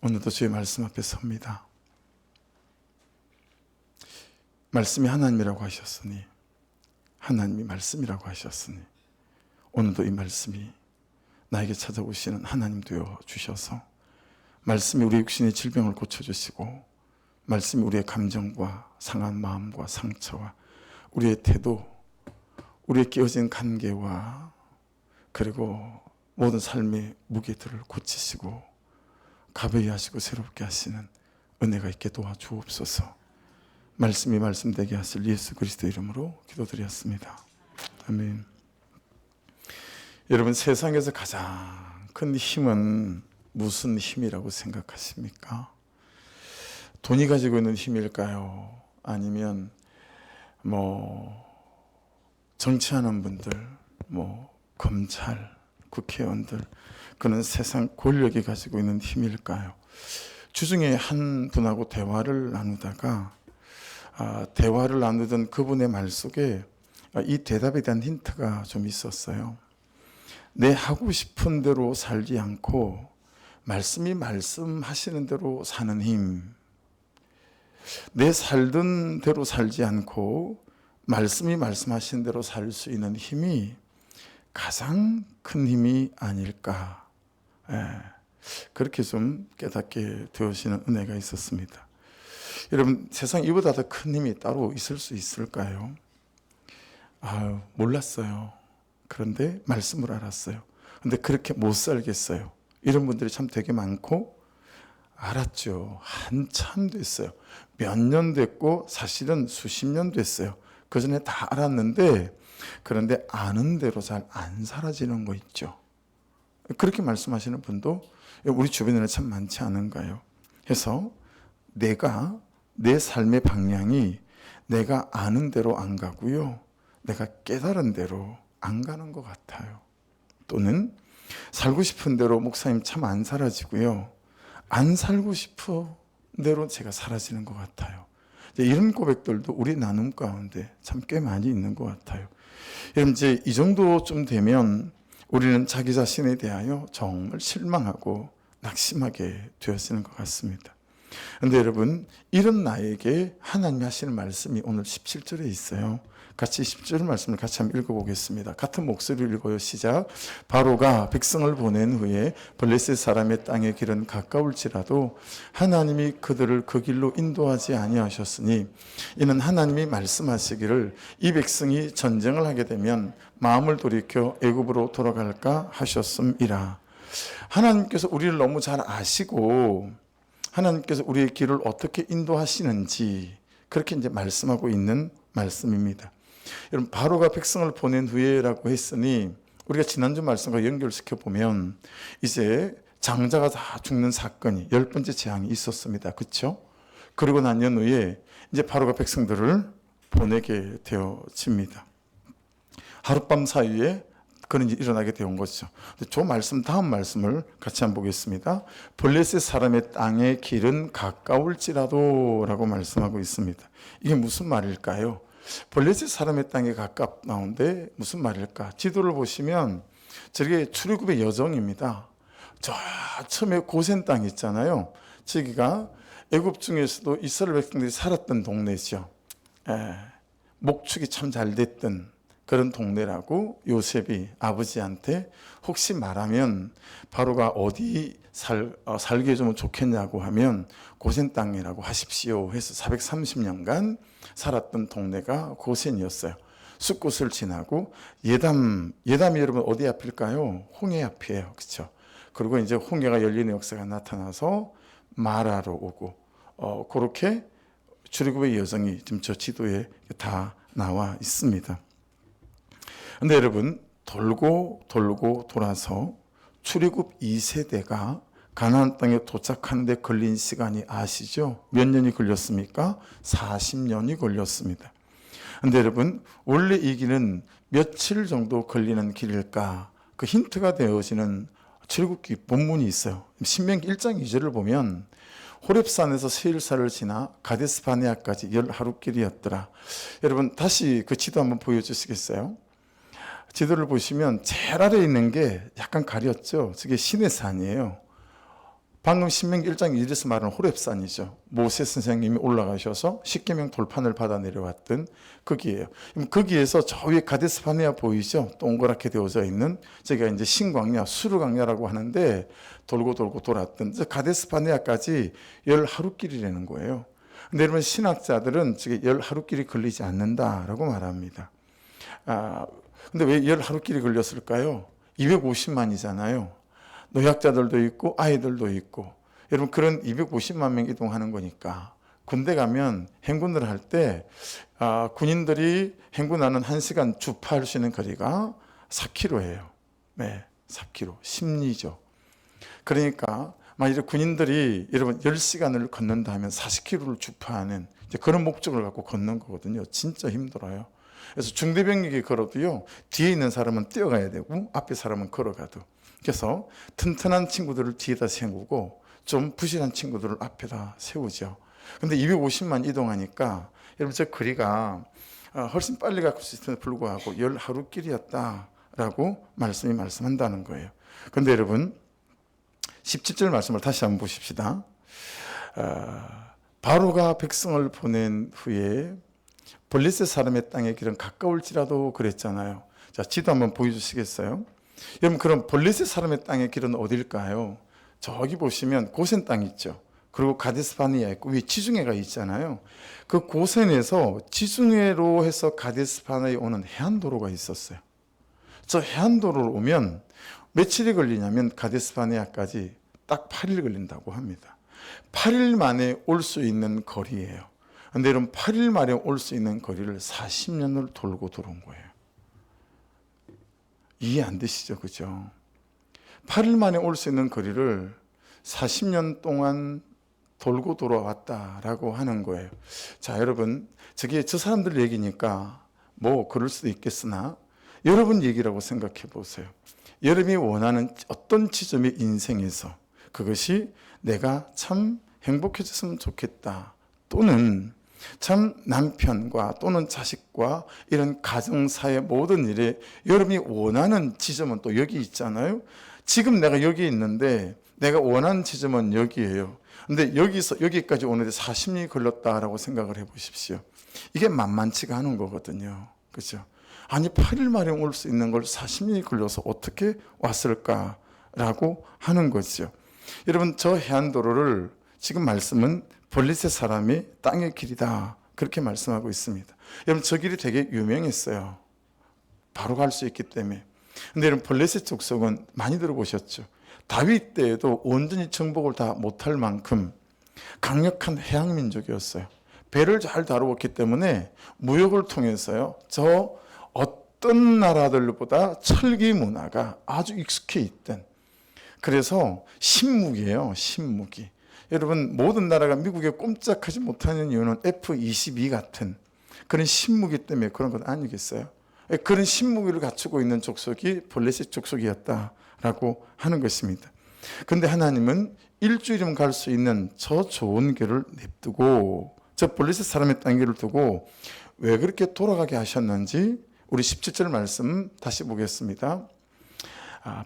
오늘도 주의 말씀 앞에 섭니다. 말씀이 하나님이라고 하셨으니, 하나님이 말씀이라고 하셨으니, 오늘도 이 말씀이 나에게 찾아오시는 하나님 되어 주셔서 말씀이 우리 육신의 질병을 고쳐주시고, 말씀이 우리의 감정과 상한 마음과 상처와 우리의 태도, 우리의 깨어진 관계와 그리고 모든 삶의 무게들을 고치시고 가벼이 하시고 새롭게 하시는 은혜가 있게 도와주옵소서. 말씀이 말씀되게 하실 예수 그리스도 이름으로 기도드렸습니다. 아멘. 여러분, 세상에서 가장 큰 힘은 무슨 힘이라고 생각하십니까? 돈이 가지고 있는 힘일까요? 아니면 정치하는 분들, 검찰, 국회의원들, 그는 세상 권력이 가지고 있는 힘일까요? 주중에 한 분하고 대화를 나누다가 대화를 나누던 그분의 말 속에 이 대답에 대한 힌트가 좀 있었어요. 내 하고 싶은 대로 살지 않고 말씀이 말씀하시는 대로 사는 힘, 내 살던 대로 살지 않고 말씀이 말씀하시는 대로 살 수 있는 힘이 가장 큰 힘이 아닐까, 그렇게 좀 깨닫게 되어지는 은혜가 있었습니다. 여러분, 세상 이보다 더 큰 힘이 따로 있을 수 있을까요? 몰랐어요. 그런데 말씀을 알았어요. 근데 그렇게 못 살겠어요. 이런 분들이 참 되게 많고, 알았죠. 한참 됐어요. 몇 년 됐고 사실은 수십 년 됐어요. 그 전에 다 알았는데, 그런데 아는 대로 잘 안 사라지는 거 있죠. 그렇게 말씀하시는 분도 우리 주변에는 참 많지 않은가요? 해서 내가 내 삶의 방향이 내가 아는 대로 안 가고요, 내가 깨달은 대로 안 가는 것 같아요. 또는 살고 싶은 대로 목사님 참 안 사라지고요, 안 살고 싶은 대로 제가 사라지는 것 같아요. 이런 고백들도 우리 나눔 가운데 참 꽤 많이 있는 것 같아요. 여러분, 이제 이 정도쯤 되면 우리는 자기 자신에 대하여 정말 실망하고 낙심하게 되어지는 것 같습니다. 그런데 여러분, 이런 나에게 하나님이 하시는 말씀이 오늘 17절에 있어요. 같이 10절 말씀을 같이 한번 읽어보겠습니다. 같은 목소리로 읽어요. 시작. 바로가 백성을 보낸 후에 블레셋 사람의 땅의 길은 가까울지라도 하나님이 그들을 그 길로 인도하지 아니하셨으니, 이는 하나님이 말씀하시기를 이 백성이 전쟁을 하게 되면 마음을 돌이켜 애굽으로 돌아갈까 하셨음이라. 하나님께서 우리를 너무 잘 아시고 하나님께서 우리의 길을 어떻게 인도하시는지 그렇게 이제 말씀하고 있는 말씀입니다. 여러분, 바로가 백성을 보낸 후에라고 했으니 우리가 지난주 말씀과 연결시켜 보면 이제 장자가 다 죽는 사건이 10번째 재앙이 있었습니다. 그렇죠? 그리고 난 후에 이제 바로가 백성들을 보내게 되어집니다. 하룻밤 사이에 그런 일이 일어나게 되온 것이죠. 저 말씀, 다음 말씀을 같이 한번 보겠습니다. 블레셋 사람의 땅의 길은 가까울지라도 라고 말씀하고 있습니다. 이게 무슨 말일까요? 블레셋 사람의 땅에 가깝나온데 무슨 말일까? 지도를 보시면 저게 출애굽의 여정입니다. 저 처음에 고센 땅 있잖아요. 저기가 애굽 중에서도 이스라엘 백성들이 살았던 동네죠. 목축이 참 잘 됐던 그런 동네라고 요셉이 아버지한테 혹시 말하면 바로가 어디 살게 좀 좋겠냐고 하면 고센 땅이라고 하십시오 해서 430년간 살았던 동네가 고센이었어요. 숫곳을 지나고 예담이 여러분 어디 앞일까요? 홍해 앞이에요. 그렇죠? 그리고 이제 홍해가 열리는 역사가 나타나서 마라로 오고 그렇게 출애굽의 여정이 지금 저 지도에 다 나와 있습니다. 근데 여러분, 돌고 돌아서 출애굽 2세대가 가나안 땅에 도착하는 데 걸린 시간이 아시죠? 몇 년이 걸렸습니까? 40년이 걸렸습니다. 근데 여러분, 원래 이 길은 며칠 정도 걸리는 길일까? 그 힌트가 되어지는 출애굽기 본문이 있어요. 신명기 1장 2절을 보면 호렙산에서 세일사를 지나 가데스 바네아까지 10하루 길이었더라. 여러분, 다시 그 지도 한번 보여주시겠어요? 지도를 보시면 제일 아래에 있는 게 약간 가렸죠. 저게 시내산이에요. 방금 신명기 1장 1에서 말하는 호렙산이죠. 모세 선생님이 올라가셔서 십계명 돌판을 받아 내려왔던 거기에요. 거기에서 저 위에 가데스 바네아 보이죠? 동그랗게 되어져 있는 저기가 이제 신광야, 수르광야라고 하는데 돌고 돌고 돌았던 저 가데스 바네아까지 10하루길이라는 거예요. 근데 여러분 신학자들은 저게 10하루길이 걸리지 않는다라고 말합니다. 근데 왜 10하루길이 걸렸을까요? 250만이잖아요. 노약자들도 있고 아이들도 있고. 여러분 그런 250만 명 이동하는 거니까 군대 가면 행군을 할 때 군인들이 행군하는 1시간 주파할 수 있는 거리가 4km예요. 네, 4km. 심리죠. 그러니까 만약에 군인들이 여러분 10시간을 걷는다 하면 40km를 주파하는 이제 그런 목적을 갖고 걷는 거거든요. 진짜 힘들어요. 그래서 중대병력이 걸어도요, 뒤에 있는 사람은 뛰어가야 되고 앞에 사람은 걸어가도. 그래서 튼튼한 친구들을 뒤에다 세우고 좀 부실한 친구들을 앞에다 세우죠. 근데 250만 이동하니까 여러분 저 거리가 훨씬 빨리 갈 수 있음에도 불구하고 10하루길이었다라고 말씀한다는 거예요. 근데 여러분 17절 말씀을 다시 한번 보십시다. 바로가 백성을 보낸 후에 블레셋 사람의 땅의 길은 가까울지라도 그랬잖아요. 자, 지도 한번 보여주시겠어요? 여러분 그럼 블레셋 사람의 땅의 길은 어딜까요? 저기 보시면 고센 땅 있죠. 그리고 가데스 바네아 있고 위에 지중해가 있잖아요. 그 고센에서 지중해로 해서 가데스 바네아에 오는 해안도로가 있었어요. 저 해안도로를 오면 며칠이 걸리냐면 가데스 바네아까지 딱 8일 걸린다고 합니다. 8일 만에 올 수 있는 거리예요. 근데 여러분 8일 만에 올 수 있는 거리를 40년을 돌고 들어온 거예요. 이해 안 되시죠? 그죠? 8일 만에 올 수 있는 거리를 40년 동안 돌고 돌아왔다라고 하는 거예요. 자, 여러분, 저게 저 사람들 얘기니까 뭐 그럴 수도 있겠으나 여러분 얘기라고 생각해 보세요. 여러분이 원하는 어떤 지점의 인생에서 그것이 내가 참 행복해졌으면 좋겠다, 또는 참 남편과 또는 자식과 이런 가정사의 모든 일에 여러분이 원하는 지점은 또 여기 있잖아요. 지금 내가 여기 있는데 내가 원하는 지점은 여기예요. 근데 여기서 여기까지 오는데 40년이 걸렸다라고 생각을 해보십시오. 이게 만만치가 않은 거거든요. 그렇죠? 아니 8일 만에 올 수 있는 걸 40년이 걸려서 어떻게 왔을까라고 하는 거죠. 여러분 저 해안도로를 지금 말씀은 블레셋 사람이 땅의 길이다 그렇게 말씀하고 있습니다. 여러분 저 길이 되게 유명했어요. 바로 갈 수 있기 때문에. 근데 여러분 블레셋 족속은 많이 들어보셨죠? 다윗 때에도 온전히 정복을 다 못할 만큼 강력한 해양민족이었어요. 배를 잘 다루었기 때문에 무역을 통해서요, 저 어떤 나라들보다 철기 문화가 아주 익숙해 있던, 그래서 신무기예요. 신무기. 여러분 모든 나라가 미국에 꼼짝하지 못하는 이유는 F-22 같은 그런 신무기 때문에 그런 것 아니겠어요? 그런 신무기를 갖추고 있는 족속이 블레셋 족속이었다라고 하는 것입니다. 그런데 하나님은 일주일이면 갈 수 있는 저 좋은 길을 냅두고 저 블레셋 사람의 땅길을 두고 왜 그렇게 돌아가게 하셨는지 우리 17절 말씀 다시 보겠습니다.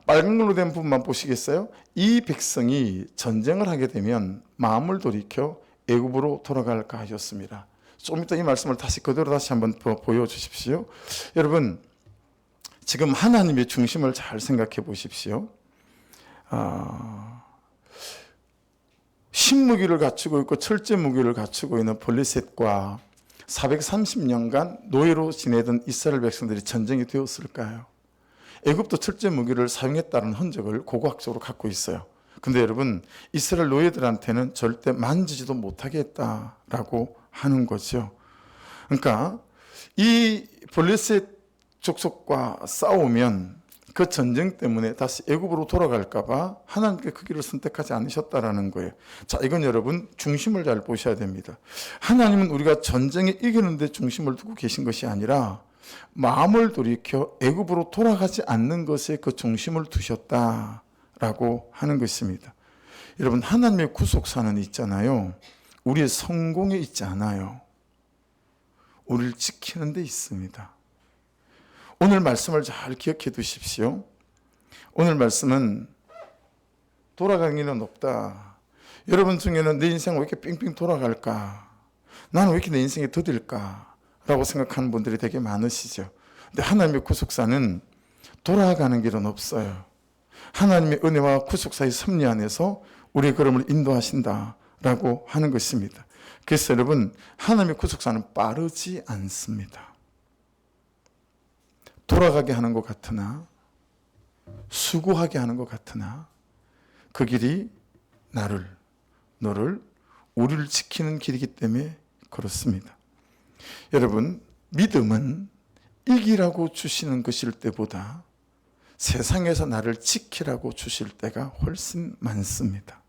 빨간 걸로 된 부분만 보시겠어요? 이 백성이 전쟁을 하게 되면 마음을 돌이켜 애굽으로 돌아갈까 하셨습니다. 조금 이따 이 말씀을 그대로 다시 한번 보여주십시오. 여러분 지금 하나님의 중심을 잘 생각해 보십시오. 신무기를 갖추고 있고 철제 무기를 갖추고 있는 블레셋과 430년간 노예로 지내던 이스라엘 백성들이 전쟁이 되었을까요? 애굽도 철제 무기를 사용했다는 흔적을 고고학적으로 갖고 있어요. 근데 여러분 이스라엘 노예들한테는 절대 만지지도 못하게 했다라고 하는 거죠. 그러니까 이 블레셋 족속과 싸우면 그 전쟁 때문에 다시 애굽으로 돌아갈까 봐 하나님께 그 길을 선택하지 않으셨다라는 거예요. 자, 이건 여러분 중심을 잘 보셔야 됩니다. 하나님은 우리가 전쟁에 이기는 데 중심을 두고 계신 것이 아니라 마음을 돌이켜 애굽으로 돌아가지 않는 것에 그 중심을 두셨다라고 하는 것입니다. 여러분 하나님의 구속사는 있잖아요. 우리의 성공에 있지 않아요. 우리를 지키는 데 있습니다. 오늘 말씀을 잘 기억해 두십시오. 오늘 말씀은 돌아가는 일은 없다. 여러분 중에는 내 인생 왜 이렇게 삥삥 돌아갈까? 나는 왜 이렇게 내 인생이 더딜까? 라고 생각하는 분들이 되게 많으시죠. 근데 하나님의 구속사는 돌아가는 길은 없어요. 하나님의 은혜와 구속사의 섭리 안에서 우리의 걸음을 인도하신다라고 하는 것입니다. 그래서 여러분, 하나님의 구속사는 빠르지 않습니다. 돌아가게 하는 것 같으나, 수고하게 하는 것 같으나 그 길이 너를, 우리를 지키는 길이기 때문에 그렇습니다. 여러분, 믿음은 이기라고 주시는 것일 때보다 세상에서 나를 지키라고 주실 때가 훨씬 많습니다.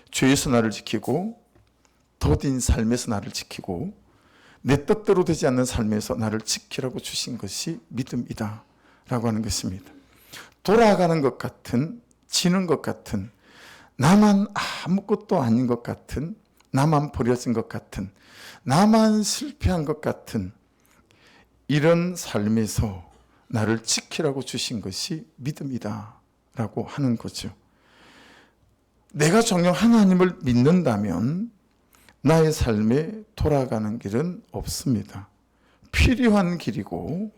죄에서 나를 지키고, 더딘 삶에서 나를 지키고, 내 뜻대로 되지 않는 삶에서 나를 지키라고 주신 것이 믿음이다 라고 하는 것입니다. 돌아가는 것 같은, 지는 것 같은, 나만 아무것도 아닌 것 같은, 나만 버려진 것 같은, 나만 실패한 것 같은 이런 삶에서 나를 지키라고 주신 것이 믿음이다 라고 하는 거죠. 내가 정녕 하나님을 믿는다면 나의 삶에 돌아가는 길은 없습니다. 필요한 길이고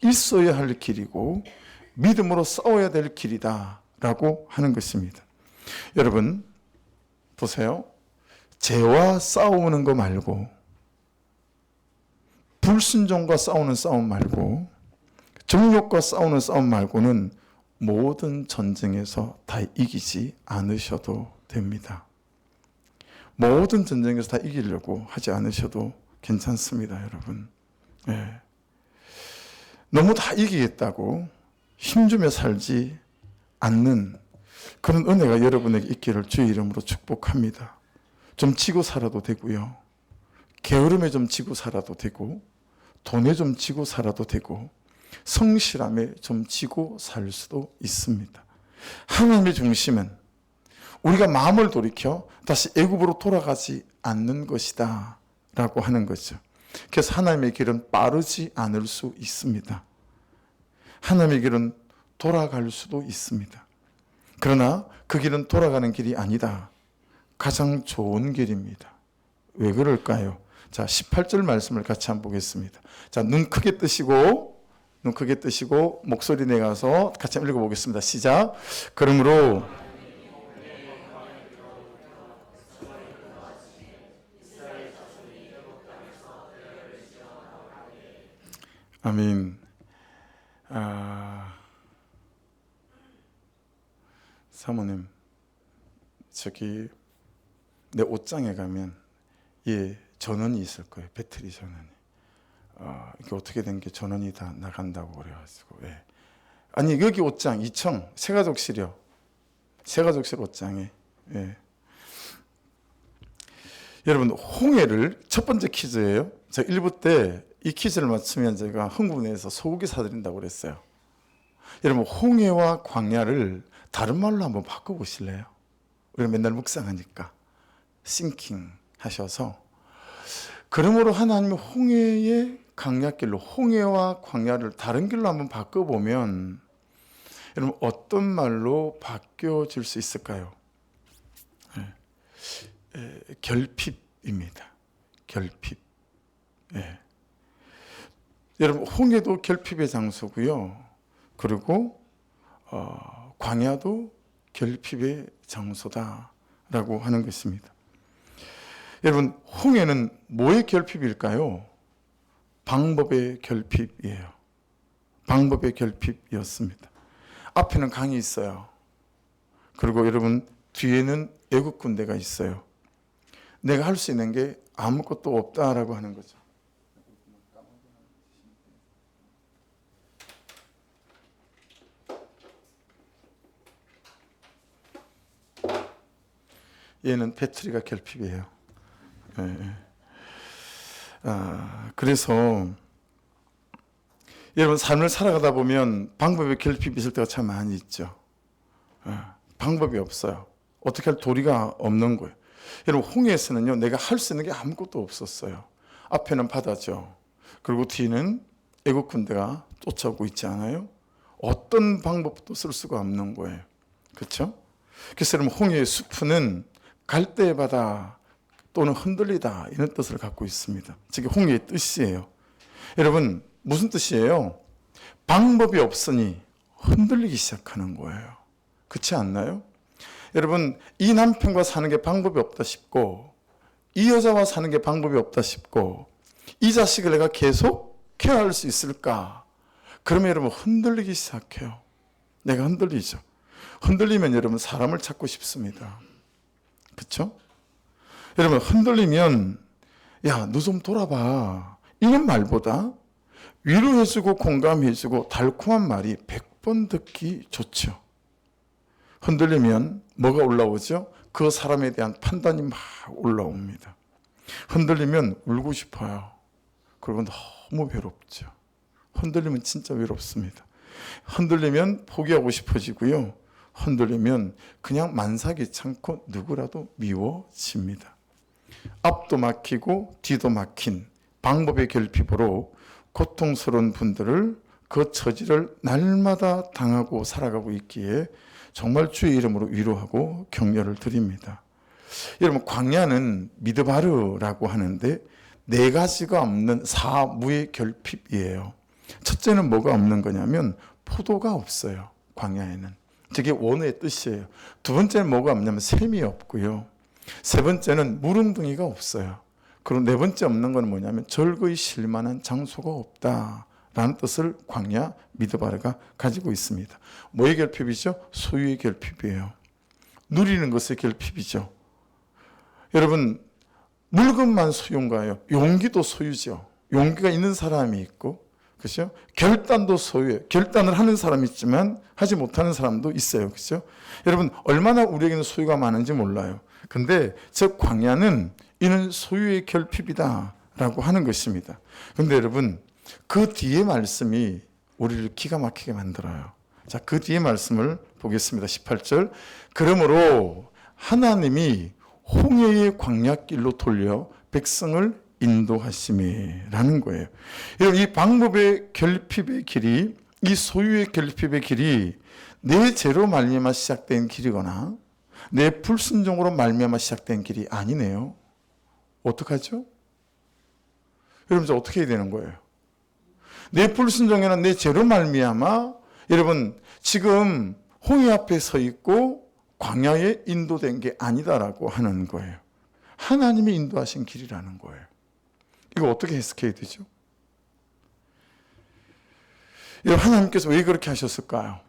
있어야 할 길이고 믿음으로 싸워야 될 길이다 라고 하는 것입니다. 여러분 보세요. 죄와 싸우는 거 말고, 불순종과 싸우는 싸움 말고, 정욕과 싸우는 싸움 말고는 모든 전쟁에서 다 이기지 않으셔도 됩니다. 모든 전쟁에서 다 이기려고 하지 않으셔도 괜찮습니다, 여러분. 너무 다 이기겠다고 힘주며 살지 않는 그런 은혜가 여러분에게 있기를 주의 이름으로 축복합니다. 좀 지고 살아도 되고요. 게으름에 좀 지고 살아도 되고, 돈에 좀 지고 살아도 되고, 성실함에 좀 지고 살 수도 있습니다. 하나님의 중심은 우리가 마음을 돌이켜 다시 애굽으로 돌아가지 않는 것이다 라고 하는 거죠. 그래서 하나님의 길은 빠르지 않을 수 있습니다. 하나님의 길은 돌아갈 수도 있습니다. 그러나 그 길은 돌아가는 길이 아니다. 가장 좋은 길입니다. 왜 그럴까요? 자, 18절 말씀을 같이 한번 보겠습니다. 자, 눈 크게 뜨시고 목소리 내가서 같이 한번 읽어보겠습니다. 시작. 그러므로 아멘. 사모님, 저기 내 옷장에 가면 전원이 있을 거예요. 배터리 전원이. 이게 어떻게 된 게 전원이 다 나간다고 그래가지고. 아니 여기 옷장 2층 세가족실이요. 세가족실 옷장에. 여러분 홍해를 첫 번째 퀴즈예요. 저 1부 때 이 퀴즈를 맞추면 제가 흥분해서 소고기 사드린다고 그랬어요. 여러분 홍해와 광야를 다른 말로 한번 바꿔보실래요? 우리가 맨날 묵상하니까 싱킹 하셔서, 그러므로 하나님이 홍해의 강약길로 홍해와 광야를 다른 길로 한번 바꿔보면 여러분 어떤 말로 바뀌어질 수 있을까요? 결핍입니다. 결핍. 여러분 홍해도 결핍의 장소고요. 그리고 광야도 결핍의 장소다라고 하는 것입니다. 여러분 홍해는 뭐의 결핍일까요? 방법의 결핍이에요. 방법의 결핍이었습니다. 앞에는 강이 있어요. 그리고 여러분 뒤에는 애국 군대가 있어요. 내가 할 수 있는 게 아무것도 없다라고 하는 거죠. 얘는 배터리가 결핍이에요. 그래서 여러분 삶을 살아가다 보면 방법의 결핍이 있을 때가 참 많이 있죠. 방법이 없어요. 어떻게 할 도리가 없는 거예요. 여러분 홍해에서는요 내가 할 수 있는 게 아무것도 없었어요. 앞에는 바다죠. 그리고 뒤는 애국 군대가 쫓아오고 있지 않아요? 어떤 방법도 쓸 수가 없는 거예요. 그렇죠? 그래서 여러분 홍해의 숲은 갈대의 바다 또는 흔들리다 이런 뜻을 갖고 있습니다. 저게 홍해의 뜻이에요. 여러분 무슨 뜻이에요? 방법이 없으니 흔들리기 시작하는 거예요. 그렇지 않나요? 여러분 이 남편과 사는 게 방법이 없다 싶고 이 여자와 사는 게 방법이 없다 싶고 이 자식을 내가 계속 케어할 수 있을까? 그러면 여러분 흔들리기 시작해요. 내가 흔들리죠. 흔들리면 여러분 사람을 찾고 싶습니다. 그렇죠? 여러분 흔들리면 야, 너 좀 돌아봐. 이런 말보다 위로해주고 공감해주고 달콤한 말이 100번 듣기 좋죠. 흔들리면 뭐가 올라오죠? 그 사람에 대한 판단이 막 올라옵니다. 흔들리면 울고 싶어요. 그리고 너무 외롭죠. 흔들리면 진짜 외롭습니다. 흔들리면 포기하고 싶어지고요. 흔들리면 그냥 만사귀찮고 누구라도 미워집니다. 앞도 막히고 뒤도 막힌 방법의 결핍으로 고통스러운 분들을 그 처지를 날마다 당하고 살아가고 있기에 정말 주의 이름으로 위로하고 격려를 드립니다. 여러분 광야는 미드바르라고 하는데 4가지가 없는 사무의 결핍이에요. 첫째는 뭐가 없는 거냐면 포도가 없어요. 광야에는. 저게 원어의 뜻이에요. 두 번째는 뭐가 없냐면 샘이 없고요. 세 번째는 물웅덩이가 없어요. 그리고 네 번째 없는 건 뭐냐면 절거에 쉴 만한 장소가 없다라는 뜻을 광야 미드바르가 가지고 있습니다. 뭐의 결핍이죠? 소유의 결핍이에요. 누리는 것의 결핍이죠. 여러분 물건만 소유인가요? 용기도 소유죠. 용기가 있는 사람이 있고 그렇죠? 결단도 소유해요. 결단을 하는 사람이 있지만 하지 못하는 사람도 있어요. 그렇죠? 여러분 얼마나 우리에게는 소유가 많은지 몰라요. 근데 저 광야는 이는 소유의 결핍이다라고 하는 것입니다. 그런데 여러분 그 뒤에 말씀이 우리를 기가 막히게 만들어요. 자, 그 뒤에 말씀을 보겠습니다. 18절. 그러므로 하나님이 홍해의 광야길로 돌려 백성을 인도하심이라는 거예요. 이 방법의 결핍의 길이, 이 소유의 결핍의 길이 내 죄로 말미암아 시작된 길이거나 내 불순종으로 말미암아 시작된 길이 아니네요. 어떡하죠? 여러분 저 어떻게 해야 되는 거예요? 내 불순종이나 내 죄로 말미암아 여러분 지금 홍해 앞에 서 있고 광야에 인도된 게 아니다라고 하는 거예요. 하나님이 인도하신 길이라는 거예요. 이거 어떻게 해석해야 되죠? 하나님께서 왜 그렇게 하셨을까요?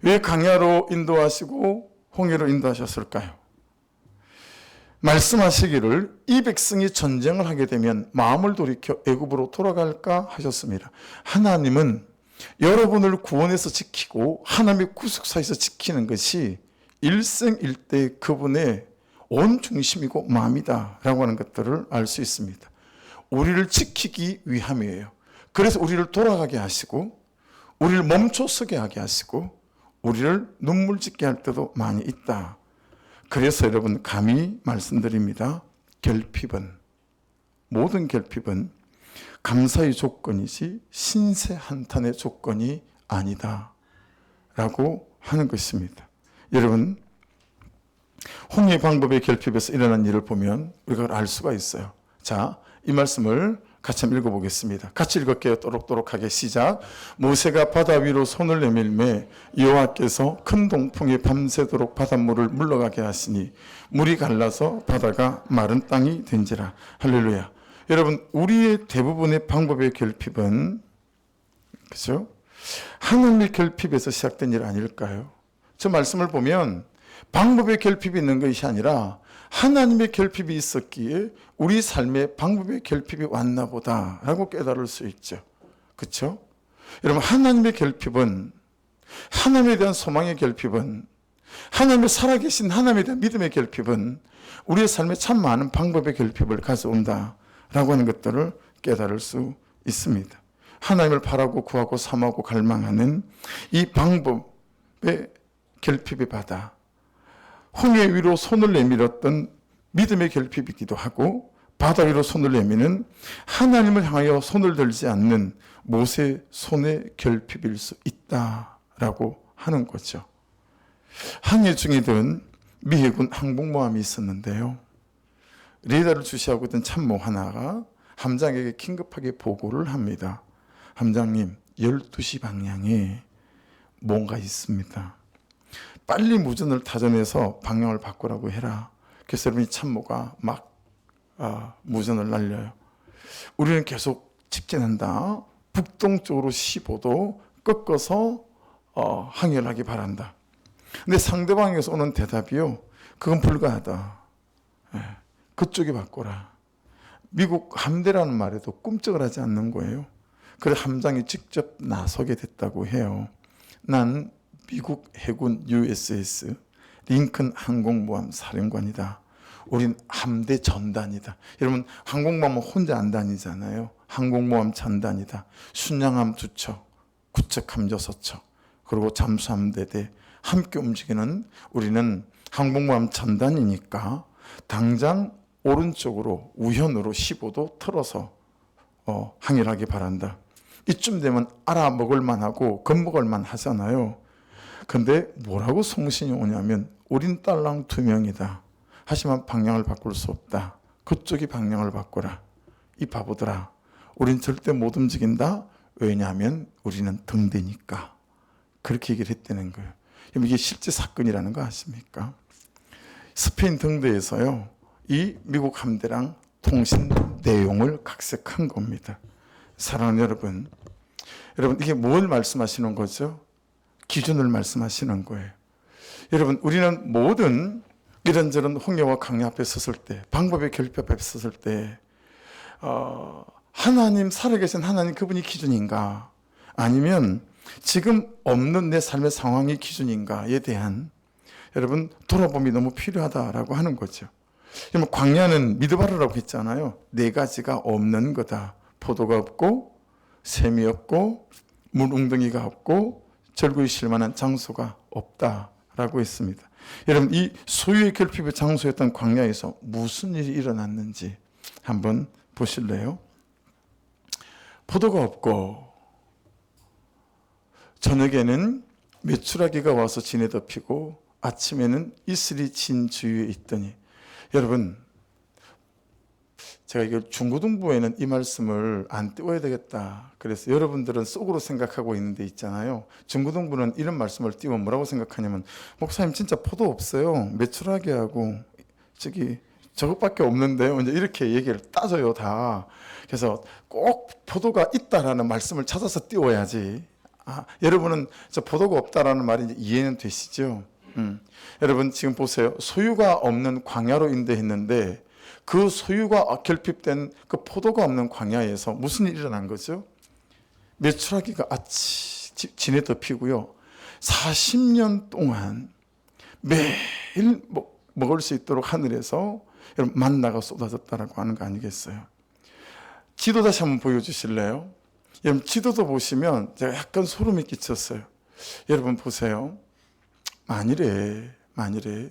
왜 광야로 인도하시고 홍해로 인도하셨을까요? 말씀하시기를 이 백성이 전쟁을 하게 되면 마음을 돌이켜 애굽으로 돌아갈까 하셨습니다. 하나님은 여러분을 구원해서 지키고 하나님의 구속사에서 지키는 것이 일생일대 그분의 온 중심이고 마음이다라고 하는 것들을 알 수 있습니다. 우리를 지키기 위함이에요. 그래서 우리를 돌아가게 하시고 우리를 멈춰서게 하게 하시고 우리를 눈물 짓게 할 때도 많이 있다. 그래서 여러분 감히 말씀드립니다. 결핍은 모든 결핍은 감사의 조건이지 신세 한탄의 조건이 아니다 라고 하는 것입니다. 여러분 홍해 방법의 결핍에서 일어난 일을 보면 우리가 알 수가 있어요. 자, 이 말씀을 같이 한번 읽어보겠습니다. 같이 읽을게요. 또록또록하게 시작. 모세가 바다 위로 손을 내밀매 여호와께서 큰 동풍이 밤새도록 바닷물을 물러가게 하시니 물이 갈라서 바다가 마른 땅이 된지라. 할렐루야. 여러분 우리의 대부분의 방법의 결핍은 그죠? 하나님의 결핍에서 시작된 일 아닐까요? 저 말씀을 보면 방법의 결핍이 있는 것이 아니라 하나님의 결핍이 있었기에 우리 삶에 방법의 결핍이 왔나 보다라고 깨달을 수 있죠. 그렇죠? 여러분 하나님의 결핍은 하나님에 대한 소망의 결핍은 하나님의 살아계신 하나님에 대한 믿음의 결핍은 우리의 삶에 참 많은 방법의 결핍을 가져온다라고 하는 것들을 깨달을 수 있습니다. 하나님을 바라고 구하고 삼하고 갈망하는 이 방법의 결핍의 바다 홍해 위로 손을 내밀었던 믿음의 결핍이기도 하고 바다 위로 손을 내미는 하나님을 향하여 손을 들지 않는 모세의 손의 결핍일 수 있다라고 하는 거죠. 항해 중이던 미 해군 항공모함이 있었는데요. 레이더를 주시하고 있던 참모 하나가 함장에게 긴급하게 보고를 합니다. 함장님, 12시 방향에 뭔가 있습니다. 빨리 무전을 타전해서 방향을 바꾸라고 해라. 그래서 여러분이 참모가 막 무전을 날려요. 우리는 계속 직진한다. 북동쪽으로 15도 꺾어서 항해를 하기 바란다. 근데 상대방에서 오는 대답이요, 그건 불가하다. 그쪽에 바꿔라. 미국 함대라는 말에도 꿈쩍을 하지 않는 거예요. 그래서 함장이 직접 나서게 됐다고 해요. 난 미국 해군 USS 링컨 항공모함 사령관이다. 우린 함대 전단이다. 여러분, 항공모함은 혼자 안 다니잖아요. 항공모함 전단이다. 순양함 2척, 구척함 6척, 그리고 잠수함 4대 함께 움직이는 우리는 항공모함 전단이니까 당장 오른쪽으로 우현으로 15도 틀어서 항해를 하기 바란다. 이쯤 되면 알아먹을 만하고 겁먹을 만하잖아요. 근데 뭐라고 송신이 오냐면 우린 딸랑 2명이다. 하지만 방향을 바꿀 수 없다. 그쪽이 방향을 바꾸라. 이 바보들아, 우린 절대 못 움직인다. 왜냐하면 우리는 등대니까. 그렇게 얘기를 했다는 거예요. 이게 실제 사건이라는 거 아십니까? 스페인 등대에서요, 이 미국 함대랑 통신 내용을 각색한 겁니다. 사랑하는 여러분, 이게 뭘 말씀하시는 거죠? 기준을 말씀하시는 거예요. 여러분, 우리는 모든 이런저런 홍해와 강야 앞에 섰을 때, 방법의 결핍 앞에 섰을 때 하나님, 살아계신 하나님 그분이 기준인가, 아니면 지금 없는 내 삶의 상황이 기준인가에 대한 여러분 돌아봄이 너무 필요하다라고 하는 거죠. 그러면 광야는 미드바르라고 했잖아요. 4가지가 없는 거다. 포도가 없고 샘이 없고 물 웅덩이가 없고 절구에 쉴 만한 장소가 없다라고 했습니다. 여러분, 이 소유의 결핍의 장소였던 광야에서 무슨 일이 일어났는지 한번 보실래요? 포도가 없고 저녁에는 메추라기가 와서 진에 덮이고 아침에는 이슬이 진 주위에 있더니, 여러분, 제가 이걸 중고등부에는 이 말씀을 안 띄워야 되겠다. 그래서 여러분들은 속으로 생각하고 있는데 있잖아요. 중고등부는 이런 말씀을 띄우면 뭐라고 생각하냐면, 목사님 진짜 포도 없어요. 메추라기하고 저것밖에 없는데요. 이제 이렇게 얘기를 따져요, 다. 그래서 꼭 포도가 있다라는 말씀을 찾아서 띄워야지. 여러분은 저 포도가 없다라는 말이 이제 이해는 되시죠? 여러분 지금 보세요. 소유가 없는 광야로 인도했는데 그 소유가 결핍된 그 포도가 없는 광야에서 무슨 일이 일어난 거죠? 메추라기가 진에 덮이고요. 40년 동안 매일 먹을 수 있도록 하늘에서 여러분 만나가 쏟아졌다라고 하는 거 아니겠어요? 지도 다시 한번 보여주실래요? 여러분 지도도 보시면 제가 약간 소름이 끼쳤어요. 여러분 보세요. 만일에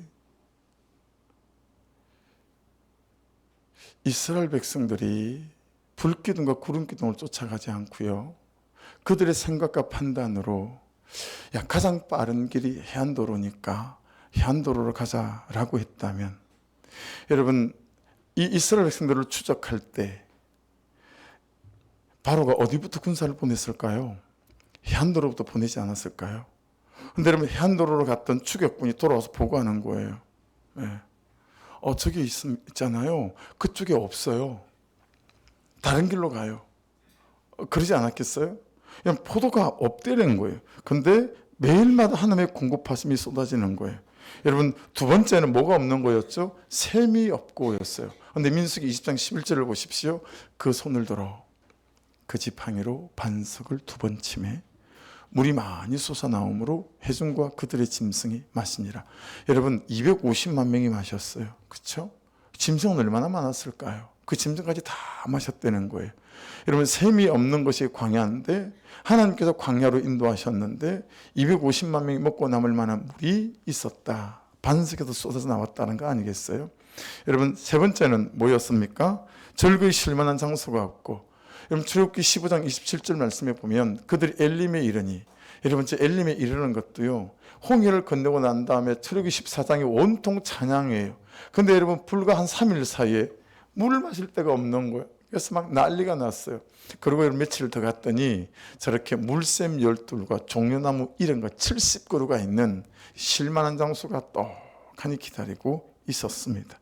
이스라엘 백성들이 불기둥과 구름기둥을 쫓아가지 않고요, 그들의 생각과 판단으로 가장 빠른 길이 해안도로니까 해안도로로 가자라고 했다면, 여러분 이 이스라엘 백성들을 추적할 때 바로가 어디부터 군사를 보냈을까요? 해안도로부터 보내지 않았을까요? 근데 여러분 해안도로로 갔던 추격군이 돌아와서 보고하는 거예요. 저기 있잖아요. 그쪽에 없어요. 다른 길로 가요. 그러지 않았겠어요? 그냥 포도가 없대는 거예요. 근데 매일마다 하나님의 공급하심이 쏟아지는 거예요. 여러분 두 번째는 뭐가 없는 거였죠? 샘이 없고였어요. 근데 민수기 20장 11절을 보십시오. 그 손을 들어 그 지팡이로 반석을 2번 치매 물이 많이 솟아나오므로 회중과 그들의 짐승이 마시니라. 여러분 250만 명이 마셨어요. 그렇죠? 짐승은 얼마나 많았을까요? 그 짐승까지 다 마셨다는 거예요. 여러분 샘이 없는 것이 광야인데 하나님께서 광야로 인도하셨는데 250만 명이 먹고 남을 만한 물이 있었다. 반석에서 쏟아져 나왔다는 거 아니겠어요? 여러분 세 번째는 뭐였습니까? 절거에 실만한 장소가 없고, 여러분 출애굽기 15장 27절 말씀에 보면 그들이 엘림에 이르니, 여러분 저 엘림에 이르는 것도요, 홍해를 건너고 난 다음에 출애굽기 14장이 온통 찬양이에요. 근데 여러분 불과 한 3일 사이에 물을 마실 데가 없는 거예요. 그래서 막 난리가 났어요. 그리고 며칠 더 갔더니 저렇게 물샘 12과 종려나무 이런 거 70그루가 있는 쉴만한 장소가 떡하니 기다리고 있었습니다.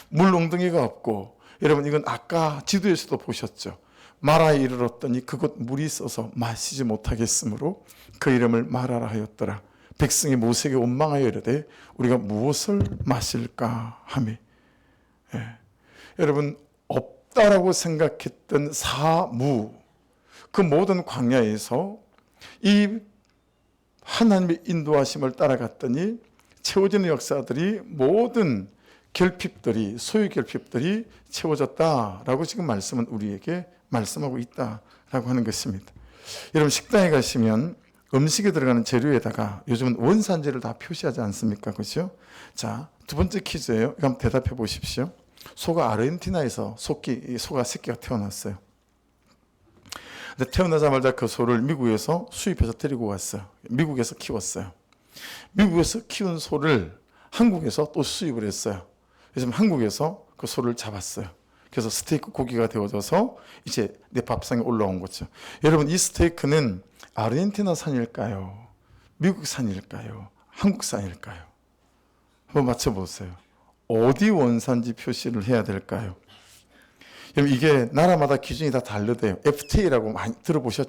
물 웅덩이가 없고, 여러분 이건 아까 지도에서도 보셨죠. 마라에 이르렀더니 그곳 물이 있어서 마시지 못하겠으므로 그 이름을 마라라 하였더라. 백성이 모세에게 원망하여 이르되 우리가 무엇을 마실까 하매, 여러분 없다라고 생각했던 사무, 그 모든 광야에서 이 하나님의 인도하심을 따라갔더니 채워지는 역사들이, 모든 결핍들이, 소유 결핍들이 채워졌다라고 지금 말씀은 우리에게 말씀하고 있다라고 하는 것입니다. 여러분 식당에 가시면 음식에 들어가는 재료에다가 요즘은 원산지를 다 표시하지 않습니까? 그렇죠? 자, 두 번째 퀴즈예요. 이거 한번 대답해 보십시오. 소가 아르헨티나에서 소가 새끼가 태어났어요. 근데 태어나자마자 그 소를 미국에서 수입해서 데리고 왔어요. 미국에서 키웠어요. 미국에서 키운 소를 한국에서 또 수입을 했어요. 그래서 한국에서 그 소를 잡았어요. 그래서 스테이크 고기가 되어져서 이제 내 밥상에 올라온 거죠. 여러분 이 스테이크는 아르헨티나 산일까요? 미국 산일까요? 한국 산일까요? 한번 맞춰보세요. 어디 원산지 표시를 해야 될까요? 여러분 이게 나라마다 기준이 다 다르대요. FTA라고 많이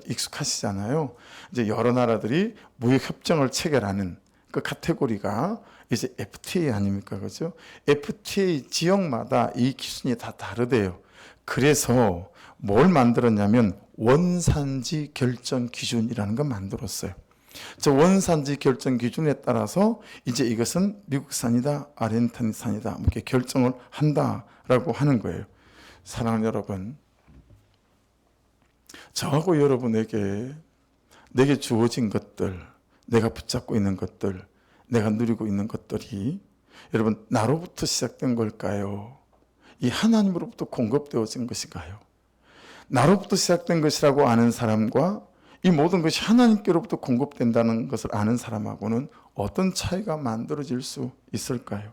익숙하시잖아요. 이제 여러 나라들이 무역 협정을 체결하는 그 카테고리가 이제 FTA 아닙니까? 그죠? FTA 지역마다 이 기준이 다 다르대요. 그래서 뭘 만들었냐면 원산지 결정 기준이라는 걸 만들었어요. 저 원산지 결정 기준에 따라서 이제 이것은 미국산이다, 아르헨티나산이다 이렇게 결정을 한다라고 하는 거예요. 사랑하는 여러분, 저하고 여러분에게 내게 주어진 것들, 내가 붙잡고 있는 것들, 내가 누리고 있는 것들이 여러분 나로부터 시작된 걸까요? 이 하나님으로부터 공급되어진 것인가요? 나로부터 시작된 것이라고 아는 사람과 이 모든 것이 하나님께로부터 공급된다는 것을 아는 사람하고는 어떤 차이가 만들어질 수 있을까요?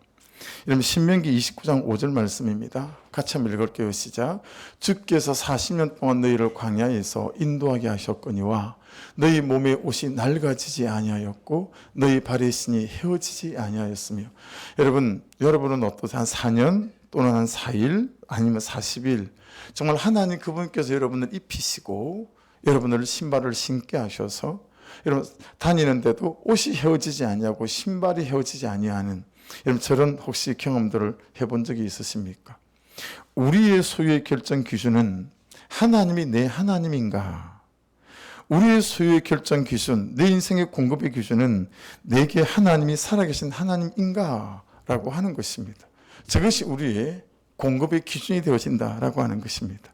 여러분 신명기 29장 5절 말씀입니다. 같이 한번 읽을게요. 시작. 주께서 40년 동안 너희를 광야에서 인도하게 하셨거니와 너희 몸의 옷이 낡아지지 아니하였고 너희 발의 신이 헤어지지 아니하였으며. 여러분은 어떠세요? 한 4년 또는 한 4일 아니면 40일 정말 하나님 그분께서 여러분을 입히시고 여러분을 신발을 신게 하셔서 여러분 다니는데도 옷이 헤어지지 아니하고 신발이 헤어지지 아니하는, 여러분 저런 혹시 경험들을 해본 적이 있으십니까? 우리의 소유의 결정 기준은 하나님이 내 하나님인가? 우리의 소유의 결정 기준, 내 인생의 공급의 기준은 내게 하나님이 살아계신 하나님인가? 라고 하는 것입니다. 저것이 우리의 공급의 기준이 되어진다라고 하는 것입니다.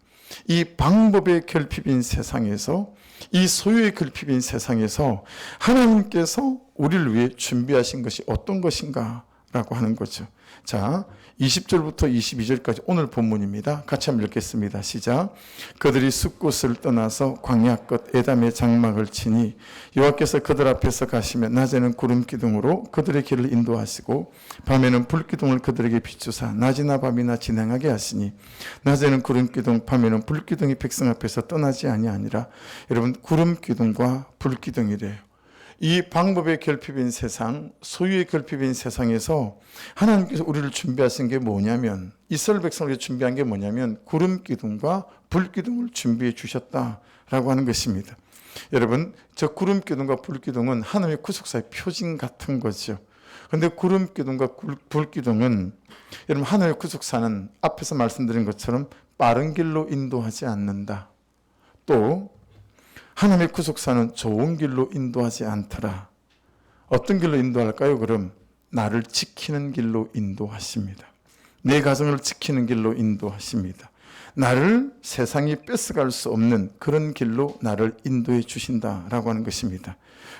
이 방법의 결핍인 세상에서, 이 소유의 결핍인 세상에서 하나님께서 우리를 위해 준비하신 것이 어떤 것인가 라고 하는 거죠. 자, 20절부터 22절까지 오늘 본문입니다. 같이 한번 읽겠습니다. 시작. 그들이 숲곳을 떠나서 광야 끝 에담의 장막을 치니 여호와께서 그들 앞에서 가시며 낮에는 구름 기둥으로 그들의 길을 인도하시고 밤에는 불 기둥을 그들에게 비추사 낮이나 밤이나 진행하게 하시니 낮에는 구름 기둥 밤에는 불 기둥이 백성 앞에서 떠나지 아니하니라. 여러분 구름 기둥과 불 기둥이래요. 이 방법의 결핍인 세상, 소유의 결핍인 세상에서 하나님께서 우리를 준비하신 게 뭐냐면, 이스라엘 백성을 준비한 게 뭐냐면 구름 기둥과 불 기둥을 준비해 주셨다라고 하는 것입니다. 여러분, 저 구름 기둥과 불 기둥은 하나님의 구속사의 표징 같은 거죠. 그런데 구름 기둥과 불 기둥은 여러분 하나님의 구속사는 앞에서 말씀드린 것처럼 빠른 길로 인도하지 않는다. 또 하나님의 구속사는 좋은 길로 인도하지 않더라. 어떤 길로 인도할까요? 그럼 나를 지키는 길로 인도하십니다. 내 가정을 지키는 길로 인도하십니다. 나를 세상이 뺏어갈 수 없는 그런 길로 나를 인도해 주신다라고 하는 것입니다.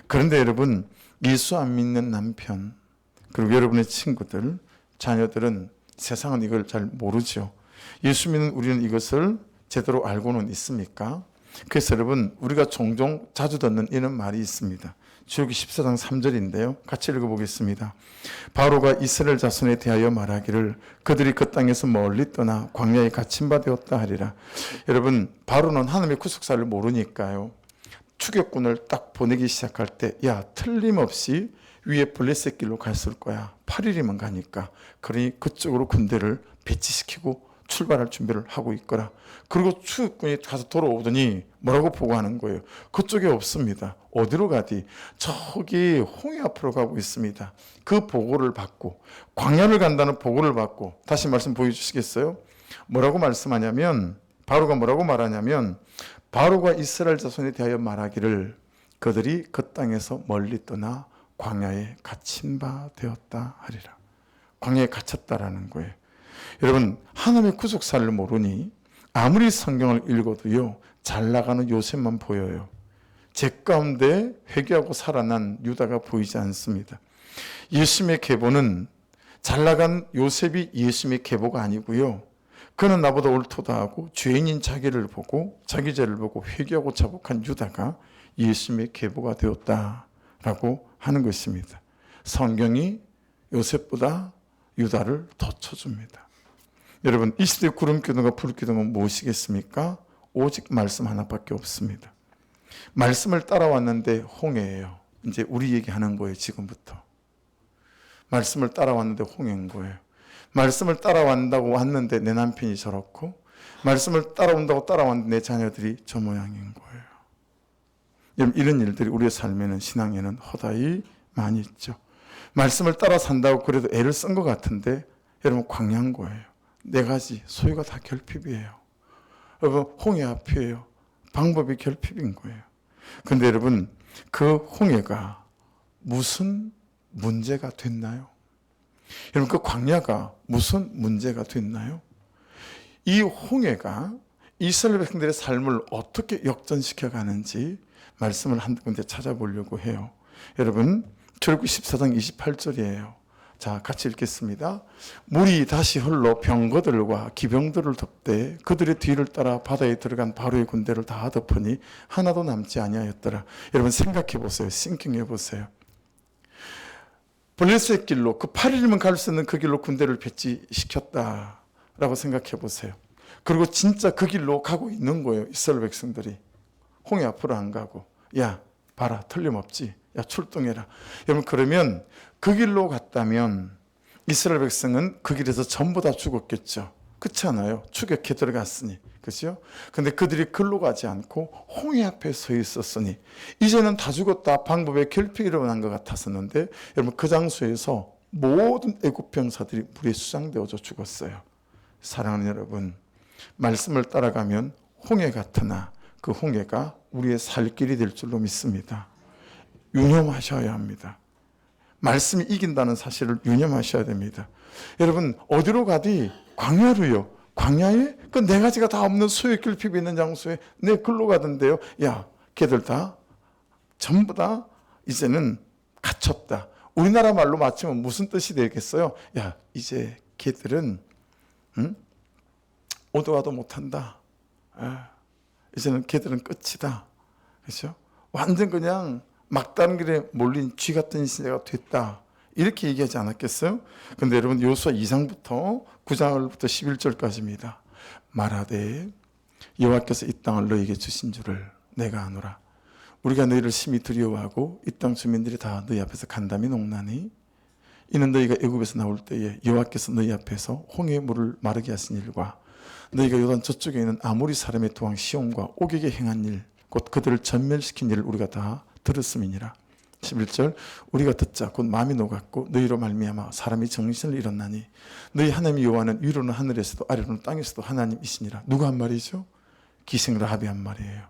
그런데 여러분, 예수 안 믿는 남편, 그리고 여러분의 친구들, 자녀들은 세상은 이걸 잘 모르죠. 예수 믿는 우리는 이것을 제대로 알고는 있습니까? 그래서 여러분, 우리가 종종 자주 듣는 이런 말이 있습니다. 출애굽기 14장 3절인데요. 같이 읽어보겠습니다. 바로가 이스라엘 자손에 대하여 말하기를 그들이 그 땅에서 멀리 떠나 광야에 갇힌 바 되었다 하리라. 여러분, 바로는 하나님의 구속사를 모르니까요. 추격군을 딱 보내기 시작할 때, 야, 틀림없이 위에 블레셋 길로 갔을 거야. 8일이면 가니까. 그러니 그쪽으로 군대를 배치시키고 출발할 준비를 하고 있거라. 그리고 추격군이 가서 돌아오더니 뭐라고 보고하는 거예요? 그쪽에 없습니다. 어디로 가디? 저기 홍해 앞으로 가고 있습니다. 그 보고를 받고 광야를 간다는 보고를 받고, 다시 말씀 보여주시겠어요? 뭐라고 말씀하냐면, 바로가 뭐라고 말하냐면, 바로가 이스라엘 자손에 대하여 말하기를 그들이 그 땅에서 멀리 떠나 광야에 갇힌 바 되었다 하리라. 광야에 갇혔다라는 거예요. 여러분, 하나님의 구속사를 모르니 아무리 성경을 읽어도요, 잘 나가는 요셉만 보여요. 제 가운데 회개하고 살아난 유다가 보이지 않습니다. 예수님의 계보는 잘 나간 요셉이 예수님의 계보가 아니고요, 그는 나보다 옳도다 하고 죄인인 자기를 보고 자기 죄를 보고 회개하고 자복한 유다가 예수님의 계보가 되었다라고 하는 것입니다. 성경이 요셉보다 유다를 더 쳐줍니다. 여러분, 이 시대의 구름기둥과 불기둥은 무엇이겠습니까? 오직 말씀 하나밖에 없습니다. 말씀을 따라왔는데 홍해예요. 이제 우리 얘기하는 거예요. 지금부터 말씀을 따라왔는데 홍해인 거예요. 말씀을 따라왔다고 왔는데 내 남편이 저렇고, 말씀을 따라온다고 따라왔는데 내 자녀들이 저 모양인 거예요. 여러분, 이런 일들이 우리의 삶에는, 신앙에는 허다히 많이 있죠. 말씀을 따라 산다고 그래도 애를 쓴 것 같은데 여러분, 광야인 거예요. 네 가지 소유가 다 결핍이에요. 여러분, 홍해 앞이에요. 방법이 결핍인 거예요. 그런데 여러분, 그 홍해가 무슨 문제가 됐나요? 여러분, 그 광야가 무슨 문제가 됐나요? 이 홍해가 이스라엘 백성들의 삶을 어떻게 역전시켜 가는지 말씀을 한 군데 찾아보려고 해요. 여러분, 출애굽기 14장 28절이에요. 자, 같이 읽겠습니다. 물이 다시 흘러 병거들과 기병들을 덮되 그들의 뒤를 따라 바다에 들어간 바로의 군대를 다 덮으니 하나도 남지 아니하였더라. 여러분, 생각해 보세요. 싱킹해 보세요. 블레셋 길로, 그 8일이면 갈 수 있는 그 길로 군대를 배치시켰다라고 생각해 보세요. 그리고 진짜 그 길로 가고 있는 거예요. 이스라엘 백성들이. 홍해 앞으로 안 가고, 야, 봐라, 틀림없지. 야, 출동해라. 여러분, 그러면 그 길로 갔다면 이스라엘 백성은 그 길에서 전부 다 죽었겠죠. 그렇지 않아요? 추격해 들어갔으니. 그렇죠? 근데 그들이 글로 가지 않고 홍해 앞에 서 있었으니 이제는 다 죽었다. 방법에 결핍이 일어난 것 같았었는데, 여러분, 그 장소에서 모든 애국 병사들이 물에 수장되어져 죽었어요. 사랑하는 여러분, 말씀을 따라가면 홍해 같으나 그 홍해가 우리의 살 길이 될 줄로 믿습니다. 유념하셔야 합니다. 말씀이 이긴다는 사실을 유념하셔야 됩니다. 여러분, 어디로 가디? 광야로요. 광야에 그 네 가지가 다 없는 소유 결핍이 있는 장소에 내 글로 가던데요. 야, 걔들 다 전부 다 이제는 갇혔다. 우리나라 말로 맞추면 무슨 뜻이 되겠어요? 야, 이제 걔들은 오도 가도 못한다. 이제는 걔들은 끝이다. 그렇죠? 완전 그냥 막다른 길에 몰린 쥐 같은 시대가 됐다. 이렇게 얘기하지 않았겠어요? 그런데 여러분, 여호수아 2장부터 9장부터 11절까지입니다. 말하되 여호와께서 이 땅을 너희에게 주신 줄을 내가 아노라. 우리가 너희를 심히 두려워하고 이 땅 주민들이 다 너희 앞에서 간담이 농나니 이는 너희가 애굽에서 나올 때에 여호와께서 너희 앞에서 홍해의 물을 마르게 하신 일과 너희가 요단 저쪽에 있는 아모리 사람의 도왕 시온과 옥에게 행한 일, 곧 그들을 전멸시킨 일을 우리가 다 들었음이니라. 11절, 우리가 듣자 곧 마음이 녹았고 너희로 말미암아 사람이 정신을 잃었나니 너희 하나님 여호와는 위로는 하늘에서도 아래로는 땅에서도 하나님이시니라. 누가 한 말이죠? 기생 라합이 한 말이에요.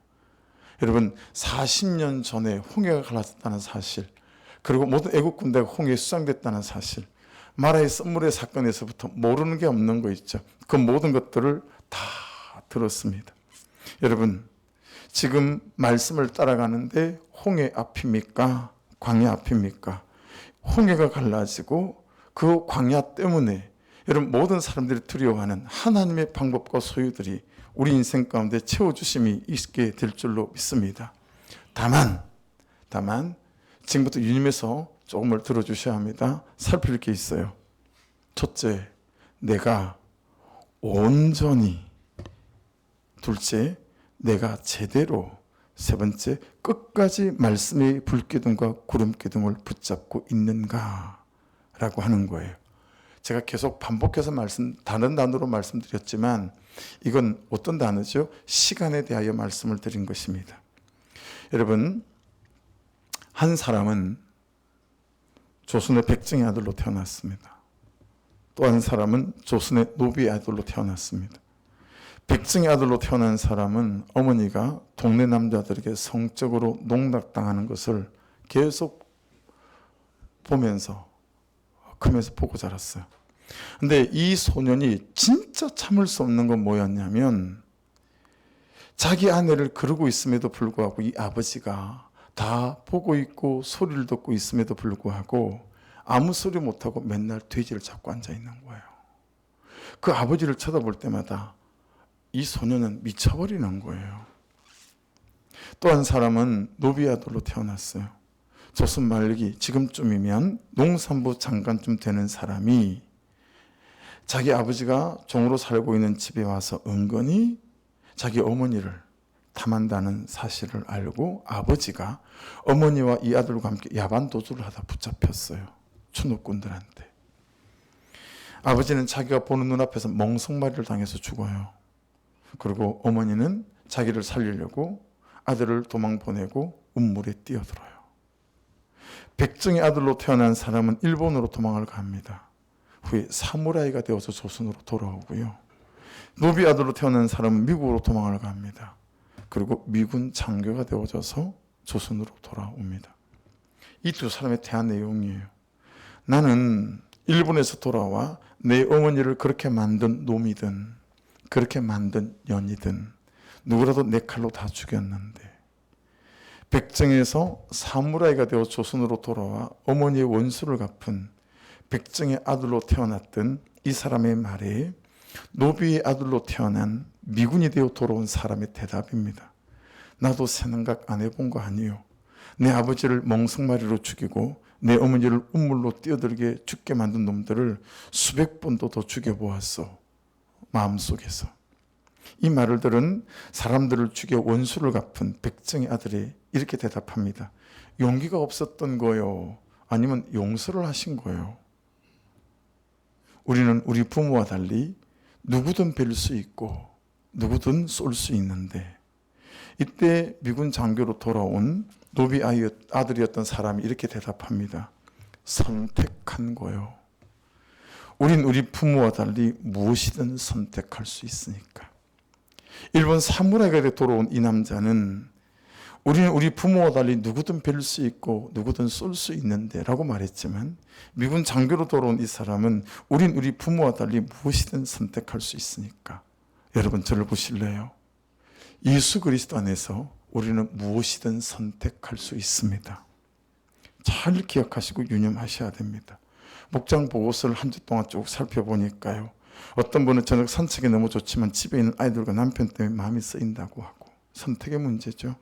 여러분, 40년 전에 홍해가 갈라졌다는 사실, 그리고 모든 애국 군대가 홍해에 수장됐다는 사실, 마라의 썸물의 사건에서부터 모르는 게 없는 거 있죠. 그 모든 것들을 다 들었습니다. 여러분, 지금 말씀을 따라가는데 홍해 앞입니까? 광야 앞입니까? 홍해가 갈라지고 그 광야 때문에 여러분, 모든 사람들이 두려워하는 하나님의 방법과 소유들이 우리 인생 가운데 채워주심이 있게 될 줄로 믿습니다. 다만 지금부터 유님에서 조금을 들어주셔야 합니다. 살필 게 있어요. 첫째, 내가 온전히. 둘째, 내가 제대로. 세 번째, 끝까지 말씀의 불기둥과 구름기둥을 붙잡고 있는가 라고 하는 거예요. 제가 계속 반복해서 다른 단어로 말씀드렸지만 이건 어떤 단어죠? 시간에 대하여 말씀을 드린 것입니다. 여러분, 한 사람은 조선의 백정의 아들로 태어났습니다. 또 한 사람은 조선의 노비의 아들로 태어났습니다. 백정의 아들로 태어난 사람은 어머니가 동네 남자들에게 성적으로 농락당하는 것을 계속 보면서 크면서 보고 자랐어요. 근데 이 소년이 진짜 참을 수 없는 건 뭐였냐면 자기 아내를 그러고 있음에도 불구하고 이 아버지가 다 보고 있고 소리를 듣고 있음에도 불구하고 아무 소리 못하고 맨날 돼지를 잡고 앉아 있는 거예요. 그 아버지를 쳐다볼 때마다 이 소년은 미쳐버리는 거예요. 또 한 사람은 노비 아들로 태어났어요. 조선 말기 지금쯤이면 농산부 장관쯤 되는 사람이 자기 아버지가 종으로 살고 있는 집에 와서 은근히 자기 어머니를 탐한다는 사실을 알고 아버지가 어머니와 이 아들과 함께 야반 도주를 하다 붙잡혔어요. 추노꾼들한테. 아버지는 자기가 보는 눈앞에서 멍석마리를 당해서 죽어요. 그리고 어머니는 자기를 살리려고 아들을 도망 보내고 운물에 뛰어들어요. 백정의 아들로 태어난 사람은 일본으로 도망을 갑니다. 후에 사무라이가 되어서 조선으로 돌아오고요. 노비 아들로 태어난 사람은 미국으로 도망을 갑니다. 그리고 미군 장교가 되어져서 조선으로 돌아옵니다. 이 두 사람의 대한 내용이에요. 나는 일본에서 돌아와 내 어머니를 그렇게 만든 놈이든 그렇게 만든 년이든 누구라도 내 칼로 다 죽였는데 백정에서 사무라이가 되어 조선으로 돌아와 어머니의 원수를 갚은 백정의 아들로 태어났던 이 사람의 말에 노비의 아들로 태어난 미군이 되어 돌아온 사람의 대답입니다. 나도 생각 안 해본 거 아니요. 내 아버지를 멍석마리로 죽이고 내 어머니를 운물로 뛰어들게 죽게 만든 놈들을 수백 번도 더 죽여보았어. 마음속에서. 이 말을 들은 사람들을 죽여 원수를 갚은 백정의 아들이 이렇게 대답합니다. 용기가 없었던 거요? 아니면 용서를 하신 거요? 우리는 우리 부모와 달리 누구든 뵐 수 있고 누구든 쏠 수 있는데 이때 미군 장교로 돌아온 노비 아들이었던 사람이 이렇게 대답합니다. 선택한 거요. 우린 우리 부모와 달리 무엇이든 선택할 수 있으니까. 일본 사무라이가 돌아온 이 남자는 우리는 우리 부모와 달리 누구든 뵐 수 있고 누구든 쏠 수 있는데 라고 말했지만 미군 장교로 돌아온 이 사람은 우린 우리 부모와 달리 무엇이든 선택할 수 있으니까. 여러분 저를 보실래요? 예수 그리스도 안에서 우리는 무엇이든 선택할 수 있습니다. 잘 기억하시고 유념하셔야 됩니다. 목장 보고서를 한 주 동안 쭉 살펴보니까요. 어떤 분은 저녁 산책이 너무 좋지만 집에 있는 아이들과 남편 때문에 마음이 쓰인다고 하고 선택의 문제죠.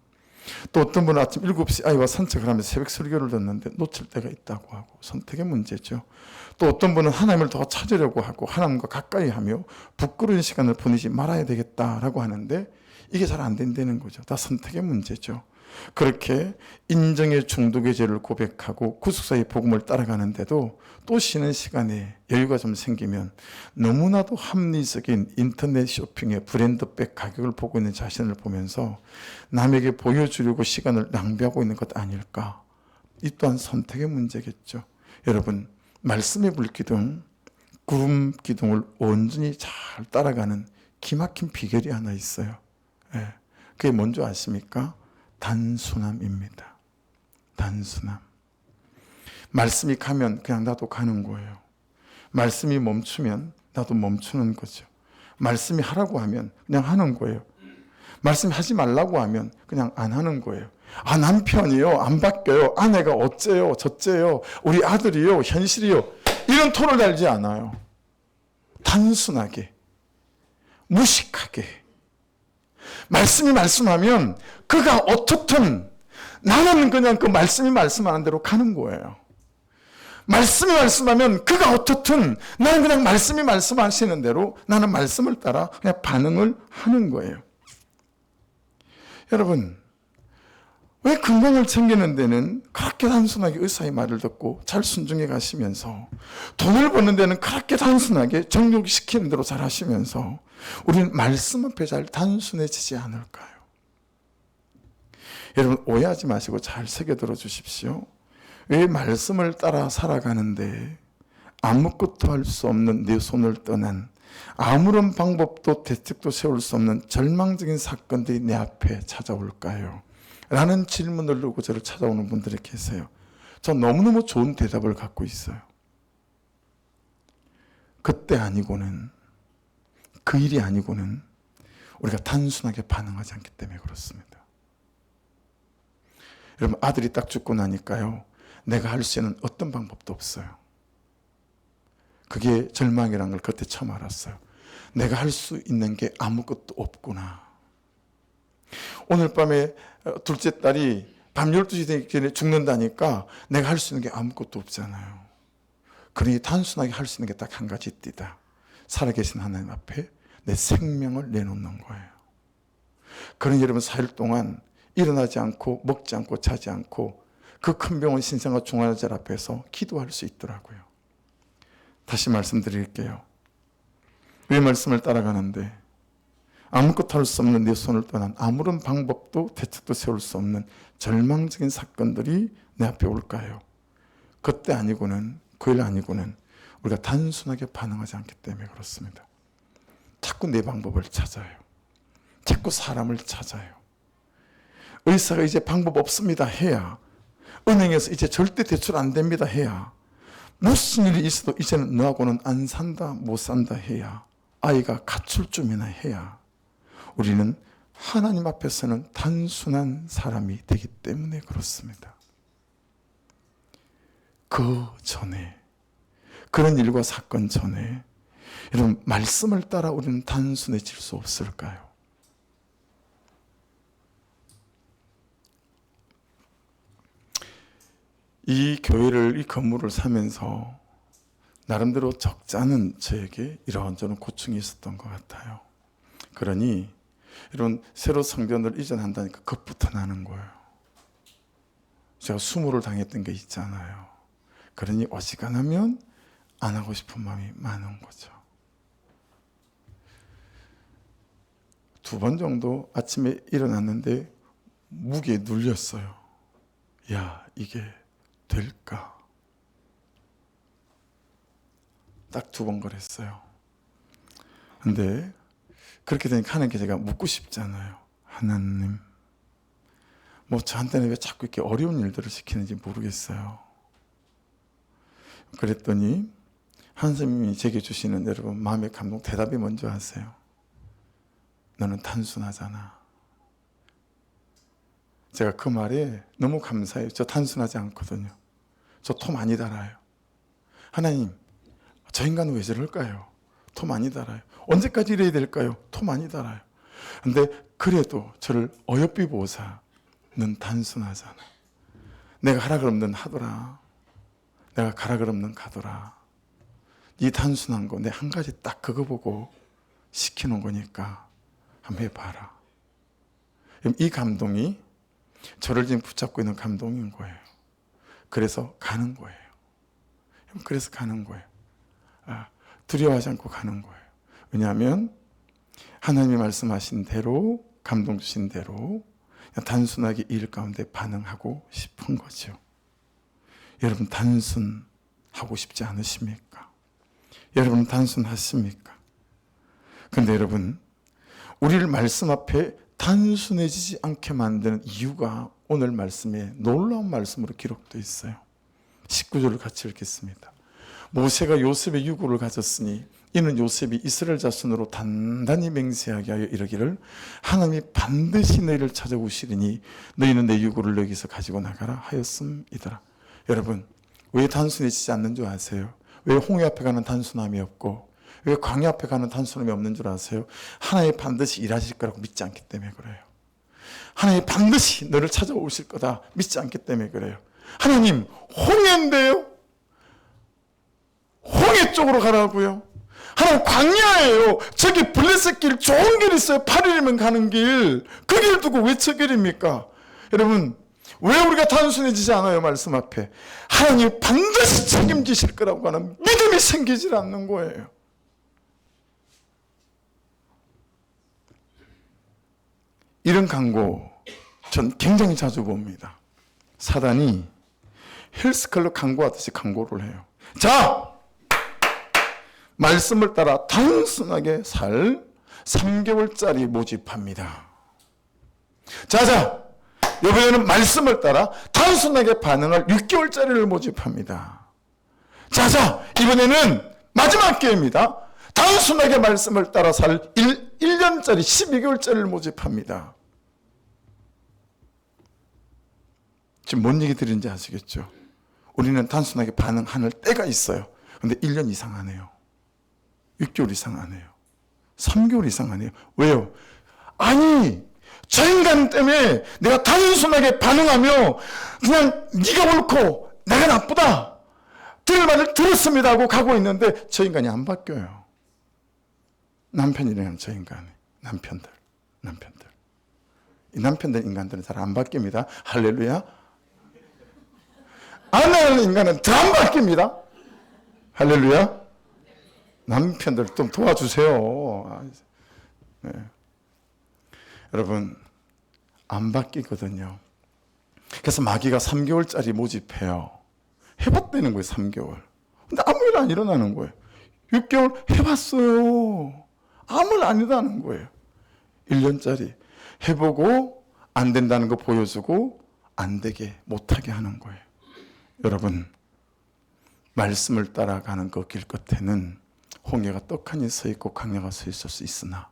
또 어떤 분은 아침 7시 아이와 산책을 하면서 새벽 설교를 듣는데 놓칠 때가 있다고 하고 선택의 문제죠. 또 어떤 분은 하나님을 더 찾으려고 하고 하나님과 가까이 하며 부끄러운 시간을 보내지 말아야 되겠다라고 하는데 이게 잘 안 된다는 거죠. 다 선택의 문제죠. 그렇게 인정의 중독의 죄를 고백하고 구속사의 복음을 따라가는데도 또 쉬는 시간에 여유가 좀 생기면 너무나도 합리적인 인터넷 쇼핑의 브랜드백 가격을 보고 있는 자신을 보면서 남에게 보여주려고 시간을 낭비하고 있는 것 아닐까. 이 또한 선택의 문제겠죠. 여러분 말씀의 불기둥, 구름 기둥을 온전히 잘 따라가는 기막힌 비결이 하나 있어요. 그게 뭔지 아십니까? 단순함입니다. 단순함. 말씀이 가면 그냥 나도 가는 거예요. 말씀이 멈추면 나도 멈추는 거죠. 말씀이 하라고 하면 그냥 하는 거예요. 말씀이 하지 말라고 하면 그냥 안 하는 거예요. 아, 남편이요, 안 바뀌어요. 아내가 어째요, 저째요, 우리 아들이요, 현실이요. 이런 토를 달지 않아요. 단순하게, 무식하게. 말씀이 말씀하면 그가 어떻든 나는 그냥 그 말씀이 말씀하는 대로 가는 거예요. 말씀이 말씀하면 그가 어떻든 나는 그냥 말씀이 말씀하시는 대로 나는 말씀을 따라 그냥 반응을 하는 거예요. 여러분, 왜 건강을 챙기는 데는 그렇게 단순하게 의사의 말을 듣고 잘 순종해 가시면서, 돈을 버는 데는 그렇게 단순하게 정욕시키는 대로 잘 하시면서 우리는 말씀 앞에 잘 단순해지지 않을까요? 여러분, 오해하지 마시고 잘 새겨들어 주십시오. 왜 말씀을 따라 살아가는데 아무것도 할 수 없는 내 손을 떠난, 아무런 방법도 대책도 세울 수 없는 절망적인 사건들이 내 앞에 찾아올까요? 라는 질문을 두고 저를 찾아오는 분들이 계세요. 전 너무너무 좋은 대답을 갖고 있어요. 그때 아니고는, 그 일이 아니고는 우리가 단순하게 반응하지 않기 때문에 그렇습니다. 여러분, 아들이 딱 죽고 나니까요, 내가 할 수 있는 어떤 방법도 없어요. 그게 절망이라는 걸 그때 처음 알았어요. 내가 할 수 있는 게 아무것도 없구나. 오늘 밤에 둘째 딸이 밤 12시 되기 전에 죽는다니까 내가 할 수 있는 게 아무것도 없잖아요. 그러니 단순하게 할 수 있는 게 딱 한 가지 있다. 살아계신 하나님 앞에 내 생명을 내놓는 거예요. 그러니 여러분, 4일 동안 일어나지 않고 먹지 않고 자지 않고 그 큰 병원 신생아 중환자실 앞에서 기도할 수 있더라고요. 다시 말씀드릴게요. 왜 말씀을 따라가는데 아무것도 할 수 없는 내 손을 떠난, 아무런 방법도 대책도 세울 수 없는 절망적인 사건들이 내 앞에 올까요? 그때 아니고는, 그 일 아니고는 우리가 단순하게 반응하지 않기 때문에 그렇습니다. 자꾸 내 방법을 찾아요. 자꾸 사람을 찾아요. 의사가 이제 방법 없습니다 해야, 은행에서 이제 절대 대출 안 됩니다 해야, 무슨 일이 있어도 이제는 너하고는 안 산다, 못 산다 해야, 아이가 갖출 쯤이나 해야 우리는 하나님 앞에서는 단순한 사람이 되기 때문에 그렇습니다. 그 전에, 그런 일과 사건 전에 여러분, 말씀을 따라 우리는 단순해질 수 없을까요? 이 교회를, 이 건물을 사면서 나름대로 적지 않은 저에게 이런저런 고충이 있었던 것 같아요. 그러니 여러분, 새로 성전을 이전한다니까 겁부터 나는 거예요. 제가 수모를 당했던 게 있잖아요. 그러니 어지간하면 안 하고 싶은 마음이 많은 거죠. 2번 정도 아침에 일어났는데 무게에 눌렸어요. 야, 이게 될까? 딱 2번 그랬어요. 근데 그렇게 되니까 하나님께 제가 묻고 싶잖아요. 하나님, 뭐 저한테는 왜 자꾸 이렇게 어려운 일들을 시키는지 모르겠어요. 그랬더니 한 선생님이 제게 주시는, 여러분, 마음의 감동 대답이 뭔지 아세요? 너는 단순하잖아. 제가 그 말에 너무 감사해요. 저 단순하지 않거든요. 저 토 많이 달아요. 하나님, 저 인간은 왜 저럴까요? 토 많이 달아요. 언제까지 이래야 될까요? 토 많이 달아요. 근데 그래도 저를 어여삐 보사, 넌 단순하잖아. 내가 하라 그러면 넌 하더라. 내가 가라 그러면 넌 가더라. 이 단순한 거, 내 한 가지 딱 그거 보고 시키는 거니까 한번 해봐라. 이 감동이 저를 지금 붙잡고 있는 감동인 거예요. 그래서 가는 거예요. 그래서 가는 거예요. 두려워하지 않고 가는 거예요. 왜냐하면 하나님이 말씀하신 대로, 감동 주신 대로 단순하게 일 가운데 반응하고 싶은 거죠. 여러분, 단순하고 싶지 않으십니까? 여러분, 단순하십니까? 그런데 여러분, 우리를 말씀 앞에 단순해지지 않게 만드는 이유가 오늘 말씀에 놀라운 말씀으로 기록되어 있어요. 19절을 같이 읽겠습니다. 모세가 요셉의 유고를 가졌으니 이는 요셉이 이스라엘 자손으로 단단히 맹세하게 하여 이르기를 하나님이 반드시 너희를 찾아오시리니 너희는 내 유고를 여기서 가지고 나가라 하였음이더라. 여러분, 왜 단순해지지 않는 줄 아세요? 왜 홍해 앞에 가는 단순함이 없고 왜 광야 앞에 가는 단순함이 없는 줄 아세요? 하나님이 반드시 일하실 거라고 믿지 않기 때문에 그래요. 하나님이 반드시 너를 찾아오실 거다 믿지 않기 때문에 그래요. 하나님 홍해인데요? 홍해 쪽으로 가라고요? 하나님 광야예요. 저기 블레셋 길 좋은 길 있어요. 8일이면 가는 길. 그 길 두고 왜 저 길입니까? 여러분 왜 우리가 단순해지지 않아요? 말씀 앞에 하나님이 반드시 책임지실 거라고 하는 믿음이 생기질 않는 거예요. 이런 광고 전 굉장히 자주 봅니다. 사단이 헬스클럽 광고하듯이 광고를 해요. 자, 말씀을 따라 단순하게 살 3개월짜리 모집합니다. 자, 이번에는 말씀을 따라 단순하게 반응할 6개월짜리를 모집합니다. 자, 이번에는 마지막 기회입니다. 단순하게 말씀을 따라 살 1년짜리 12개월짜리를 모집합니다. 지금 뭔 얘기 드리는지 아시겠죠? 우리는 단순하게 반응하는 때가 있어요. 근데 1년 이상 안 해요. 6개월 이상 안 해요. 3개월 이상 안 해요. 왜요? 아니, 저 인간 때문에 내가 단순하게 반응하며 그냥 네가 옳고 내가 나쁘다. 들을 말을 들었습니다 하고 가고 있는데 저 인간이 안 바뀌어요. 남편이래요. 저 인간이. 남편들. 이 남편들 인간들은 잘 안 바뀝니다. 할렐루야. 아내하는 인간은 더 안 바뀝니다. 할렐루야. 남편들 좀 도와주세요. 네. 여러분 안 바뀌거든요. 그래서 마귀가 3개월짜리 모집해요. 해봤다는 거예요. 3개월. 근데 아무 일 안 일어나는 거예요. 6개월 해봤어요. 아무 일 아니다는 거예요. 1년짜리 해보고 안 된다는 거 보여주고 안 되게 못하게 하는 거예요. 여러분 말씀을 따라가는 그 길 끝에는 홍해가 떡하니 서 있고 광야가 서 있을 수 있으나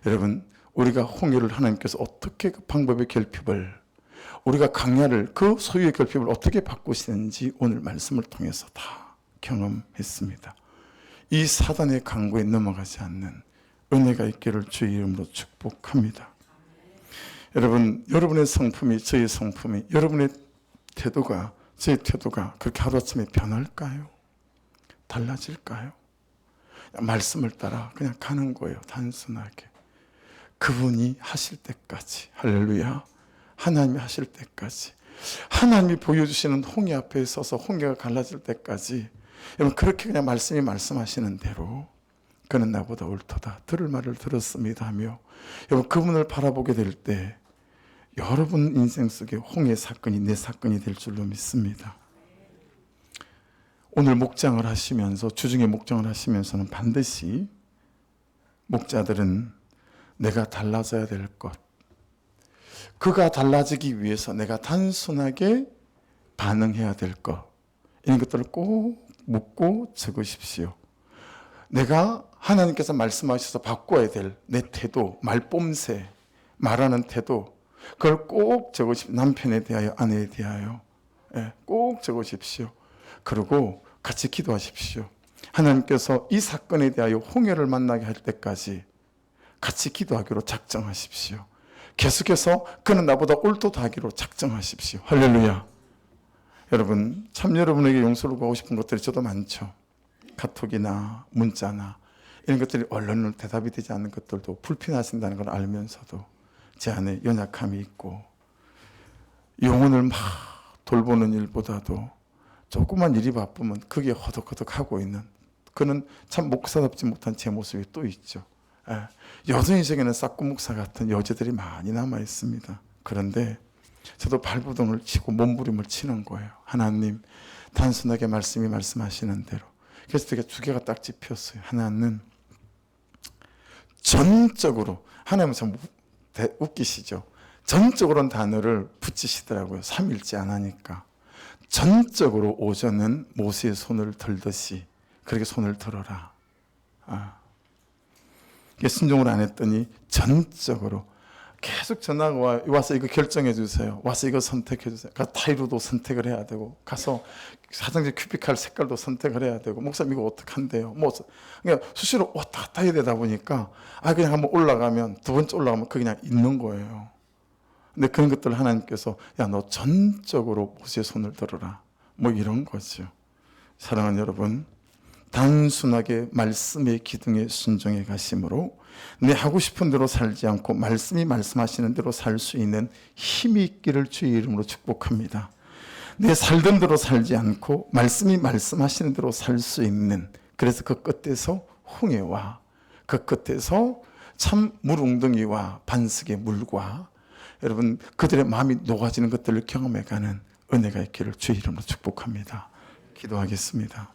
여러분 우리가 홍해를 하나님께서 어떻게 그 방법의 결핍을 우리가 광야를 그 소유의 결핍을 어떻게 바꾸시는지 오늘 말씀을 통해서 다 경험했습니다. 이 사단의 강구에 넘어가지 않는 은혜가 있기를 주의 이름으로 축복합니다. 여러분 여러분의 성품이 저의 성품이 여러분의 태도가 제 태도가 그렇게 하루아침에 변할까요? 달라질까요? 말씀을 따라 그냥 가는 거예요. 단순하게. 그분이 하실 때까지. 할렐루야. 하나님이 하실 때까지. 하나님이 보여주시는 홍해 앞에 서서 홍해가 갈라질 때까지. 여러분 그렇게 그냥 말씀이 말씀하시는 대로 그는 나보다 옳도다. 들을 말을 들었습니다 하며 여러분 그분을 바라보게 될 때 여러분 인생 속에 홍해 사건이 내 사건이 될 줄로 믿습니다. 오늘 목장을 하시면서 주중에 목장을 하시면서는 반드시 목자들은 내가 달라져야 될 것 그가 달라지기 위해서 내가 단순하게 반응해야 될 것 이런 것들을 꼭 묻고 적으십시오. 내가 하나님께서 말씀하셔서 바꿔야 될 내 태도, 말뽐새, 말하는 태도 그걸 꼭 적으십시오. 남편에 대하여 아내에 대하여 꼭 적으십시오. 그리고 같이 기도하십시오. 하나님께서 이 사건에 대하여 홍해를 만나게 할 때까지 같이 기도하기로 작정하십시오. 계속해서 그는 나보다 옳도다 하기로 작정하십시오. 할렐루야. 여러분 참 여러분에게 용서를 구하고 싶은 것들이 저도 많죠. 카톡이나 문자나 이런 것들이 언론으로 대답이 되지 않는 것들도 불편하신다는 걸 알면서도 제 안에 연약함이 있고 영혼을 막 돌보는 일보다도 조그만 일이 바쁘면 그게 허덕허덕하고 있는 그는 참 목사답지 못한 제 모습이 또 있죠. 여전히 저에게는 싹구목사 같은 여자들이 많이 남아 있습니다. 그런데 저도 발부동을 치고 몸부림을 치는 거예요. 하나님 단순하게 말씀이 말씀하시는 대로. 그래서 되게 두 개가 딱 짚혔어요. 하나는 전적으로 하나님은 참 웃기시죠. 전적으로는 단어를 붙이시더라고요. 3일째 안 하니까. 전적으로 오전은 모세의 손을 들듯이 그렇게 손을 들어라. 순종을 안 했더니 전적으로 계속 전화가 와서 이거 결정해 주세요. 와서 이거 선택해 주세요. 가서 타이로도 선택을 해야 되고, 가서 화장실 큐비칼 색깔도 선택을 해야 되고, 목사님 이거 어떡한데요? 뭐 그러니까 수시로 왔다 갔다 해야 되다 보니까 그냥 한번 올라가면 두 번째 올라가면 그 그냥 있는 거예요. 근데 그런 것들을 하나님께서 야, 너 전적으로 모세의 손을 들어라. 뭐 이런 거죠. 사랑하는 여러분, 단순하게 말씀의 기둥에 순종해 가심으로 내 하고 싶은 대로 살지 않고 말씀이 말씀하시는 대로 살 수 있는 힘이 있기를 주의 이름으로 축복합니다. 내 살던 대로 살지 않고 말씀이 말씀하시는 대로 살 수 있는, 그래서 그 끝에서 홍해와 그 끝에서 참 물웅덩이와 반석의 물과 여러분 그들의 마음이 녹아지는 것들을 경험해가는 은혜가 있기를 주의 이름으로 축복합니다. 기도하겠습니다.